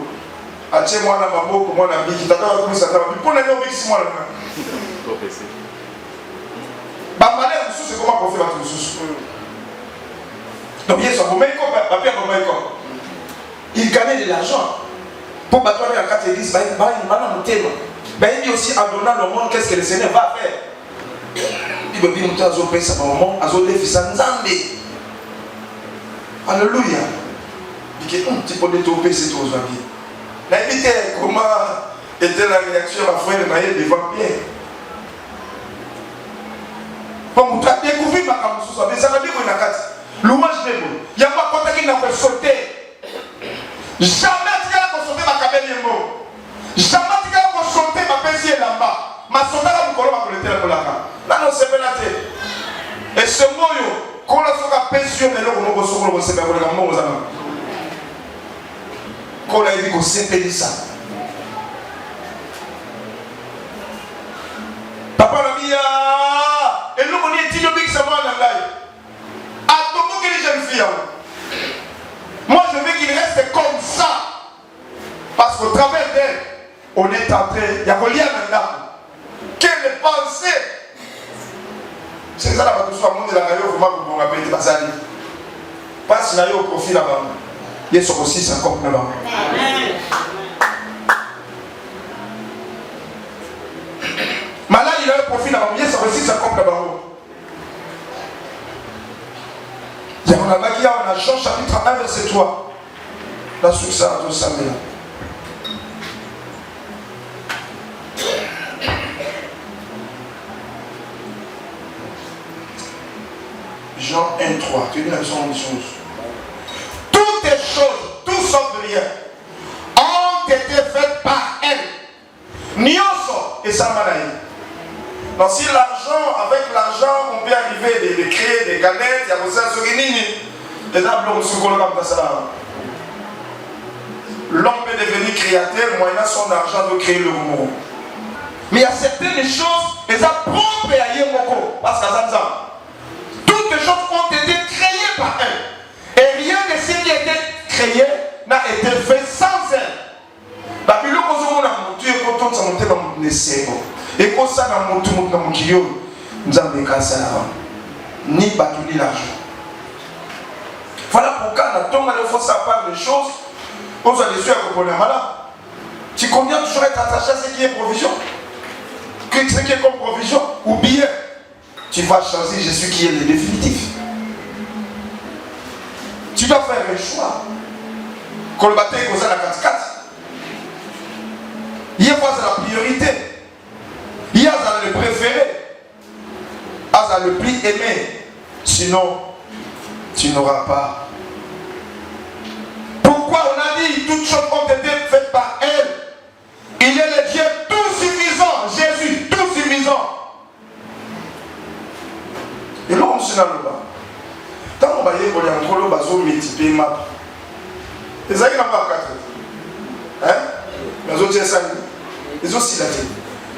Ache mwana maboko mwana biki tata wa kusa tata. Pona leo biki mwana. Bambalé c'est comment on fait battre le sous. Donc bien sûr, il gagnait de l'argent. Pour battre la carte église, il dit aussi en donnant le monde, qu'est-ce que le Seigneur va faire. Il veut bien monter à Zopé, ça va au monde, à Zopé, fils à Nzambé. Alléluia. Il dit que tu peux détopper ces choses. L'invité, comment était la réaction à frère de Maïe devant Pierre. Comme tu as découvert ma camouflage, mais ça veut dire qu'on a quatre. Louange de vous. Il y a moi qui n'a pas sauté. Jamais tu n'as pas sauté ma cabine. Jamais tu n'as pas sauté ma pension là-bas. Ma sauté là, vous collez ma collecte là. Là, non, c'est bien la tête. Et ce mot, quand on a sauté ma pension, mais là, on va sauter le conseil, mais on va le faire. Quand on a dit qu'on s'est payé ça. Papa l'a mis à. Et nous, on est dit que c'est moi dans l'ail. À tout le monde, les jeunes filles. Moi, je veux qu'il reste comme ça. Parce qu'au travers d'elle, on est entré. Il y a un lien maintenant. Quelle pensée. C'est ça, là, que tu sois monté dans la rue, vraiment, pour me rappeler, pas ça. Parce qu'il y a eu au profil là-bas. Il y a aussi 50 là-bas. Malade, il a un profil là-bas. Il y a aussi 50 là-bas. On a Jean chapitre 1 verset 3. La succès de Samuel. Jean 1, 3. Tu dis la leçon des choses. Toutes les choses, tout sauf rien, ont été faites par elle. Nioso et Samanaï. Donc si l'argent, avec l'argent, on peut arriver de créer des galettes, il y a aussi un souvenir. L'homme peut devenir créateur, moyennant son argent de créer le monde. Mais il y a certaines choses, elles sont propres à Yemoko. Parce que toutes les choses ont été créées par elle. Et rien de ce qui a été créé n'a été fait sans elle. La Bible, quand on a monté, quand on a monté dans le cerveau. Et quand ça a monté dans mon kio, nous avons des cas ni battu ni l'argent. Voilà pourquoi quand on a fait ça part des choses, on a déçu à comprendre malade. Tu conviens toujours être attaché à ce qui est provision. Ce qui est comme provision, ou bien tu vas choisir Jésus qui est le définitif. Tu dois faire un choix. Quand le bataille est causé à la 4-4, il y a pas la priorité. Il y a le préféré. Il y a le plus aimé. Sinon, tu n'auras pas. Pourquoi on a dit toutes choses ont été faites par elle? Il est le Dieu tout suffisant. Jésus, tout suffisant. Et là, on se dans le bas. Tant qu'on va y aller, on va multiplier ma. Les amis n'ont pas 4. Hein? Mais les autres, c'est ça. Les autres, c'est la tête.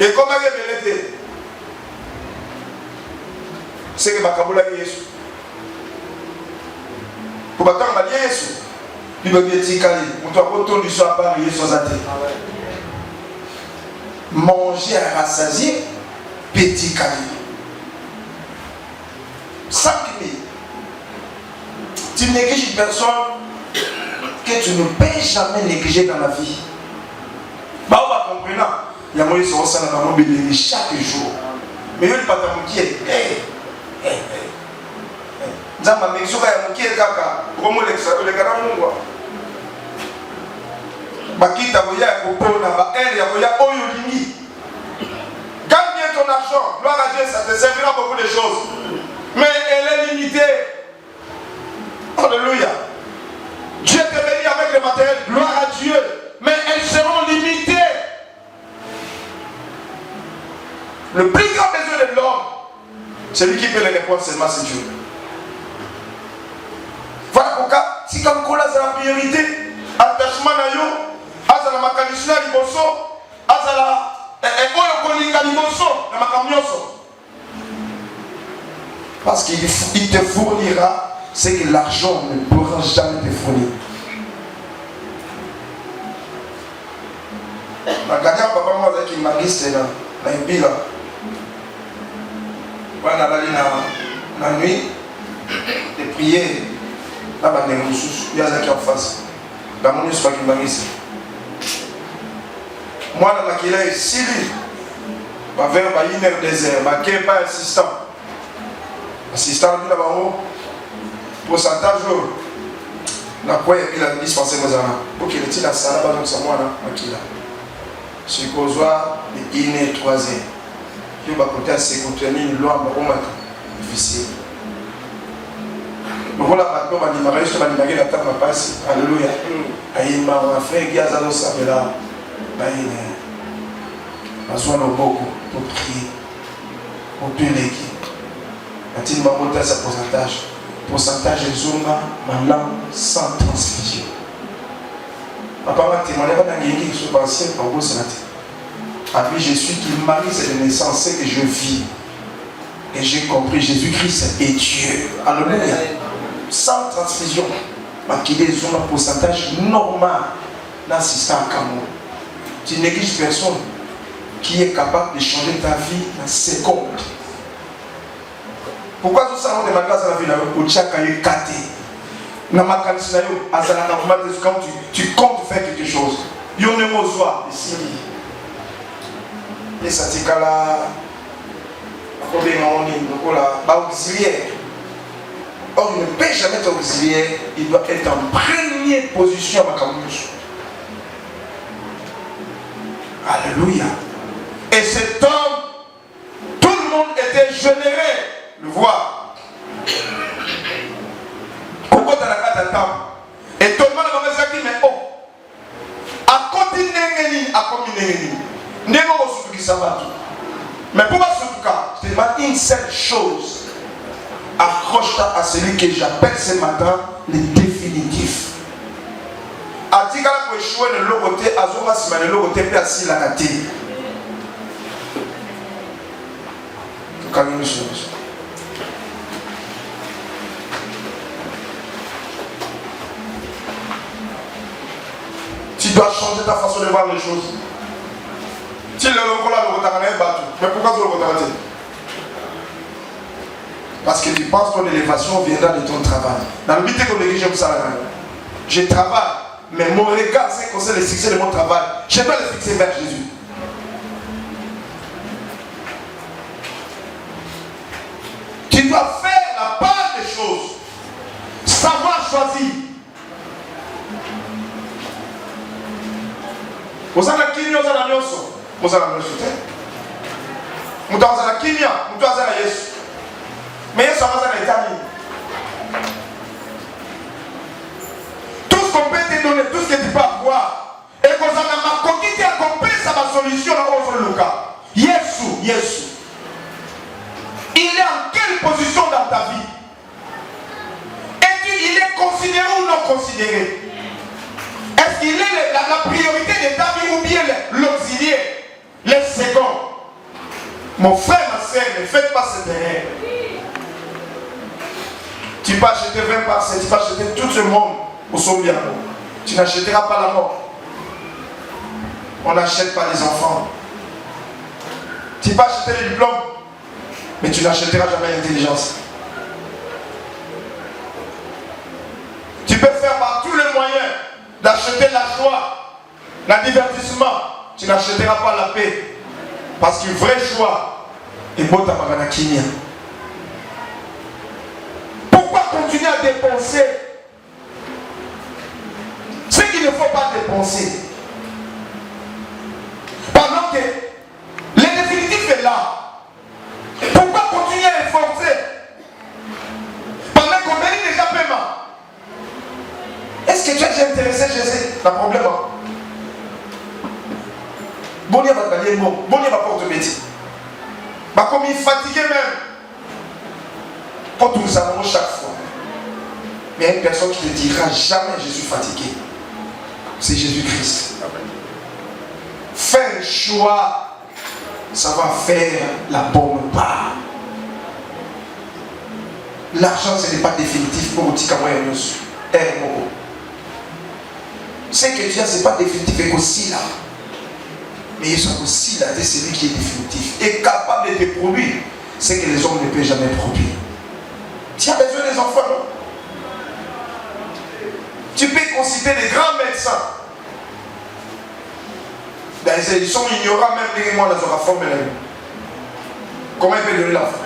Et comment il y a été? C'est que Bakaboula est Jésus. Pour battre un Jésus, il va bien dire qu'on doit retourner sur la part de Jésus. Manger à rassasier, petit cali. 5 000. Tu négliges une personne que tu ne peux jamais négliger dans la vie. Bah, on va comprendre. Il y a moyen de se ressentir dans nos bénéfices chaque jour. Mais il n'y a pas de qui est. Nzamba mekisoka ya mukie kaka komo le kana mungwa bakita boya kopona ba elle ya boya oyo lingi. Gagne bien ton argent, gloire à Dieu, ça te servira beaucoup de choses, mais elle est limitée. Alléluia. Dieu te bénit avec le matériel, gloire à Dieu, mais elles seront limitées. Le plus grand besoin de l'homme, celui qui peut les répondre seulement, c'est Dieu. Voilà pourquoi, si comme on a la priorité, attachement à yo, à la macanisna liboso, à la oyokolinga liboso, la makamioso. Parce qu'il te fournira ce que l'argent ne pourra jamais te fournir. Regardez papa moi avec une magiste là, dans une ville là. Voilà la nuit, de prier. Là, il y a qui en face. Dans mon histoire qui m'a mis. Moi, dans ma kila ici, ma vers ma inner désert, ma qui pas assistant. Assistant, là-bas, pourcentage, la quoi il a dispensé aux amis. Pour qu'il ait la salle, donc c'est moi, ma kila. C'est qu'au soir, il est 3e. Il va côté à se contenir, l'homme, difficile. Donc voilà, maintenant, on va dire, je vais dire, la table passe. Alléluia. Aïe, ma frère, qui a ça, ça fait là. Aïe, on soit beaucoup pour prier, pour tuer. Quand il m'a monté sa pourcentage de zoma, ma langue sans transfusion. Papa m'a témoigné, pas dans qui sont anciens, en gros, c'est la tête. Après, je suis qui marie, c'est de naissance, c'est que je vis. Et j'ai compris, Jésus-Christ est Dieu. Alléluia. Sans transfusion. Qui est un pourcentage normal d'assistant à Cameroun. Tu négliges personne qui est capable de changer ta vie en seconde. Pourquoi tout ça, on est malgré la vie au Tchaka et Kate? Quand tu comptes faire quelque chose, il y a un mot ici. Et ça t'est là, auxiliaire. Or, il ne peut jamais être auxiliaire, il doit être en première position à Makamouche. Alléluia. Et cet homme, tout le monde était généré, le voir. Pourquoi tu as la carte à table? Et tout le monde a dit, mais oh, à côté de à mais pour moi, en tout cas, je te demande une seule chose. Accroche-toi à celui que j'appelle ce matin le définitif. Atikala pour échouer de l'autre côté, Azoma Sima de l'autre côté, puis assis la gâté. Tu dois changer ta façon de voir les choses. Si le locola le retard est battu, mais pourquoi tu le retard? Parce que tu penses que l'élévation viendra de ton travail. Dans le but que je travaille, mais mon regard, c'est qu'on sait le succès de mon travail. Je dois le fixer vers Jésus. Tu dois faire la part des choses. Savoir choisir. Vous avez qui nous a la notion? Vous avez la soutien. Vous avez la kimia, vous avez la Yesu. Mais Yesu a la éternité. Tout ce qu'on peut te donner, tout ce que tu peux avoir, et que vous avez ma coquille à accomplir sa solution dans votre cas. Yesu. Il est en quelle position dans ta vie? Est-ce qu'il est considéré ou non considéré? Est-ce qu'il est la priorité de ta vie ou bien l'auxiliaire, le second? Mon frère, ma soeur, ne faites pas cette erreur. Tu peux acheter 20 parcelles, tu peux acheter tout ce monde au Sombia. Tu n'achèteras pas la mort. On n'achète pas les enfants. Tu peux acheter les diplômes, mais tu n'achèteras jamais l'intelligence. Tu peux faire par tous les moyens d'acheter la joie, le divertissement. Tu n'achèteras pas la paix. Parce que vrai joie est beau ta maganakinia. Pourquoi continuer à dépenser ce qu'il ne faut pas dépenser? Pendant que le définitif est là. Pourquoi continuer à efforcer pendant qu'on mérite déjà paiement? Est-ce que tu es intéressé, Jésus? Le problème. Bon, il va te gagner bon. Bon, il va porter métier. Comme il est fatigué même. Quand nous avons chaque fois. Mais il y a une personne qui ne dira jamais je suis fatigué. C'est Jésus-Christ. Fais un choix. Ça va faire la bonne part. L'argent, ce n'est pas définitif pour dire comment il y a ce que tu as, ce n'est pas définitif. Et aussi là. Mais ils sont aussi là, c'est celui qui est définitif et capable de te produire ce que les hommes ne peuvent jamais produire. Tu as besoin des enfants, non? Tu peux consulter des grands médecins. Ils sont ignorants même des mois dans la forme de la vie. Comment il peut donner l'enfant?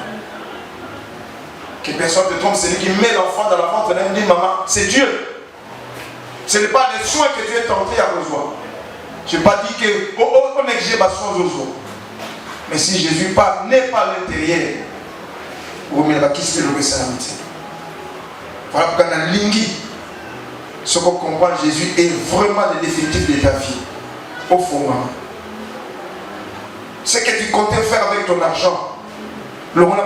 Que personne ne te trompe, c'est lui qui met l'enfant dans la ventre et dit maman, c'est Dieu. Ce n'est pas les soins que tu es tenté à recevoir. Je n'ai pas dit qu'on néglige les soins aux autres. Mais si Jésus n'est pas à l'intérieur, Voilà pourquoi dans Lingi, ce qu'on comprend, Jésus est vraiment le définitif de ta vie. Au fond, ce que tu comptais faire avec ton argent, le roi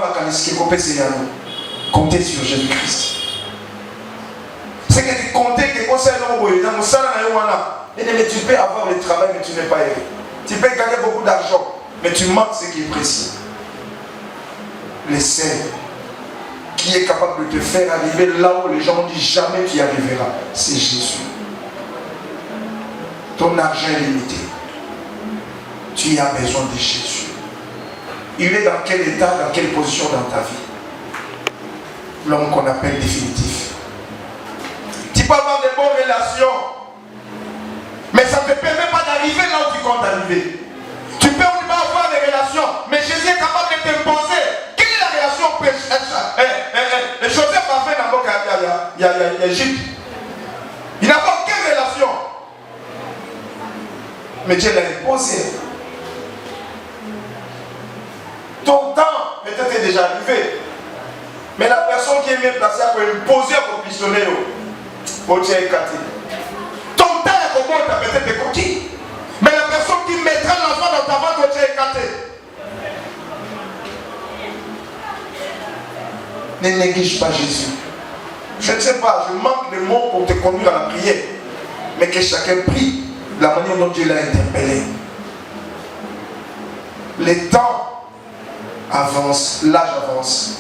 qui compter sur Jésus-Christ. Ce que tu comptais que mais tu peux avoir le travail, mais tu n'es pas aimé. Tu peux gagner beaucoup d'argent, mais tu manques ce qui est précieux. Le seul qui est capable de te faire arriver là où les gens disent jamais tu y arriveras, c'est Jésus. Ton argent est limité. Tu as besoin de Jésus. Il est dans quel état, dans quelle position dans ta vie? L'homme qu'on appelle définitif. Tu peux avoir de bonnes relations, mais ça ne te permet pas d'arriver là où tu comptes arriver. Tu peux avoir des relations, mais Jésus est capable de t'imposer. Quelle est la relation Joseph a fait dans l'Égypte. Il n'a pas aucune relation. Mais Dieu l'a imposé. Ton temps peut-être est déjà arrivé. Mais la personne qui est bien placée pour imposer pour pistonner, ton temps est comment peut-être conquis. Mais la personne qui mettra l'enfant dans ta main, ton temps est écarté. Ne néglige pas Jésus. Je ne sais pas, je manque de mots pour te conduire à la prière. Mais que chacun prie la manière dont Dieu l'a interpellé. Les temps avancent, l'âge avance.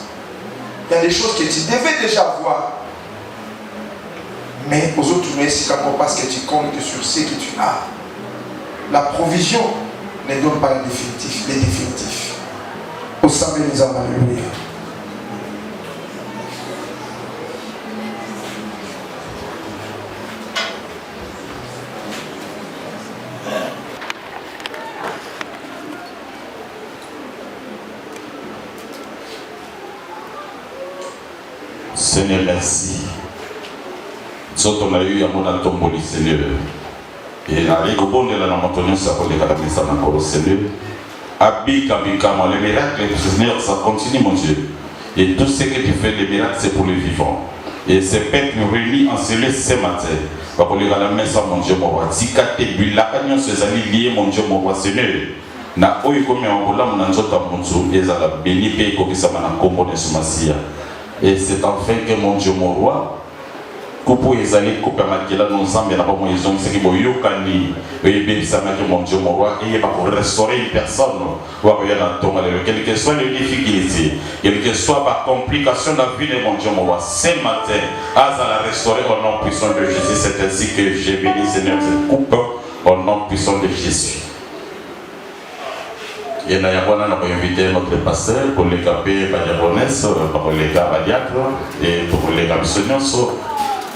Il y a des choses que tu devais déjà voir. Mais aux autres, c'est encore parce que tu comptes sur ce que tu as. La provision ne donne pas le définitif, les définitifs. Au sein de nous, alléluia. Seigneur, merci. Soto na eu ya mona tomboli Seigneur. Et na rigo bonde la namotonyo sa pour les calamisa na koro Seigneur. Abika bika moi les miracles Seigneur ça continue mon Dieu. Et tout ce que tu fais les miracles c'est pour les vivants. Et ces pères nous réunis en cellule ce matin. Pour les calamisa mon Dieu mon roi. Tikate bila kanyon ces amis liés mon Dieu mon roi Seigneur. Na oyo komi angola mon nzota monzu ezala béni pe ko kisama na kombo de sumasia. Et c'est enfin que mon Dieu, mon roi, coupe les années, coupe à Makela, nous sommes bien avant mon Dieu, c'est que mon Yokani, et bien ça m'a dit mon Dieu, mon roi, et il va pour restaurer une personne, quelle que soit les difficultés, quelle que soit la complication de la vie de mon Dieu, mon roi, ce matin, à la restaurer au nom puissant de Jésus, c'est ainsi que j'ai béni Seigneur cette coupe au nom puissant de Jésus. Et nous avons invité notre pasteur pour les capés Badiabonès, pour les gars Badiacre et pour les gars Bissonioso.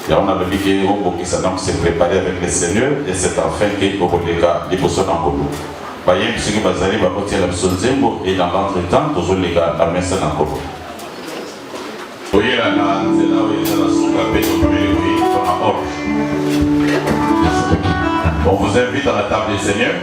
Et on a dit que Robo qui s'est préparé avec le Seigneur et c'est enfin que pour les gars les poissons en Kolo. Voyez, M. Bazali va porter la Bissonzembo et dans l'entretemps, toujours les gars la messe en Kolo. Voyez là, c'est là où il y a la soupe à paix au public, on a orge. On vous invite à la table du Seigneur.